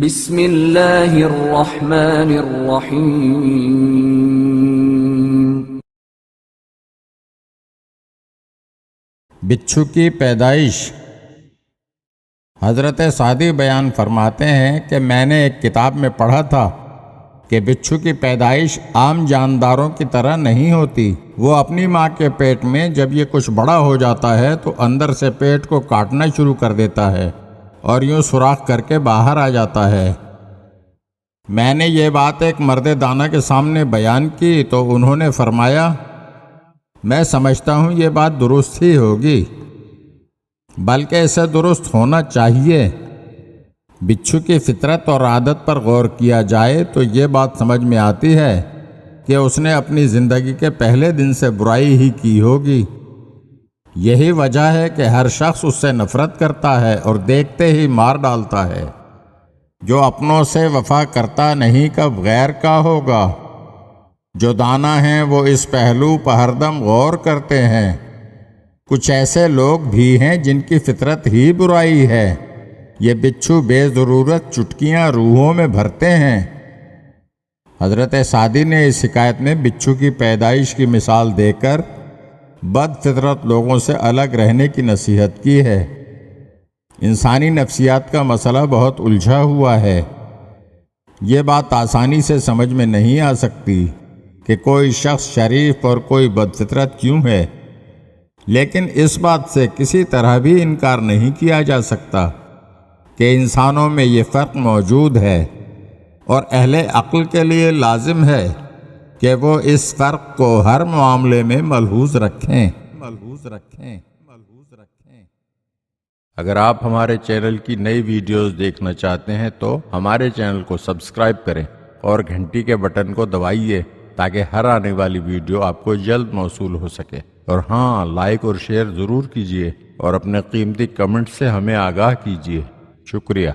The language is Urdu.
بسم اللہ الرحمن الرحیم۔ بچھو کی پیدائش۔ حضرت سعدی بیان فرماتے ہیں کہ میں نے ایک کتاب میں پڑھا تھا کہ بچھو کی پیدائش عام جانداروں کی طرح نہیں ہوتی۔ وہ اپنی ماں کے پیٹ میں جب یہ کچھ بڑا ہو جاتا ہے تو اندر سے پیٹ کو کاٹنا شروع کر دیتا ہے اور یوں سوراخ کر کے باہر آ جاتا ہے۔ میں نے یہ بات ایک مرد دانا کے سامنے بیان کی تو انہوں نے فرمایا، میں سمجھتا ہوں یہ بات درست ہی ہوگی، بلکہ اسے درست ہونا چاہیے۔ بچھو کی فطرت اور عادت پر غور کیا جائے تو یہ بات سمجھ میں آتی ہے کہ اس نے اپنی زندگی کے پہلے دن سے برائی ہی کی ہوگی۔ یہی وجہ ہے کہ ہر شخص اس سے نفرت کرتا ہے اور دیکھتے ہی مار ڈالتا ہے۔ جو اپنوں سے وفا کرتا نہیں کب غیر کا ہوگا۔ جو دانا ہیں وہ اس پہلو پر ہر دم غور کرتے ہیں۔ کچھ ایسے لوگ بھی ہیں جن کی فطرت ہی برائی ہے۔ یہ بچھو بے ضرورت چٹکیاں روحوں میں بھرتے ہیں۔ حضرت سعدی نے اس حکایت میں بچھو کی پیدائش کی مثال دے کر بد فطرت لوگوں سے الگ رہنے کی نصیحت کی ہے۔ انسانی نفسیات کا مسئلہ بہت الجھا ہوا ہے۔ یہ بات آسانی سے سمجھ میں نہیں آ سکتی کہ کوئی شخص شریف اور کوئی بد فطرت کیوں ہے، لیکن اس بات سے کسی طرح بھی انکار نہیں کیا جا سکتا کہ انسانوں میں یہ فرق موجود ہے، اور اہل عقل کے لیے لازم ہے کہ وہ اس فرق کو ہر معاملے میں ملحوظ رکھیں۔ اگر آپ ہمارے چینل کی نئی ویڈیوز دیکھنا چاہتے ہیں تو ہمارے چینل کو سبسکرائب کریں اور گھنٹی کے بٹن کو دبائیے تاکہ ہر آنے والی ویڈیو آپ کو جلد موصول ہو سکے۔ اور ہاں، لائک اور شیئر ضرور کیجیے اور اپنے قیمتی کمنٹ سے ہمیں آگاہ کیجیے۔ شکریہ۔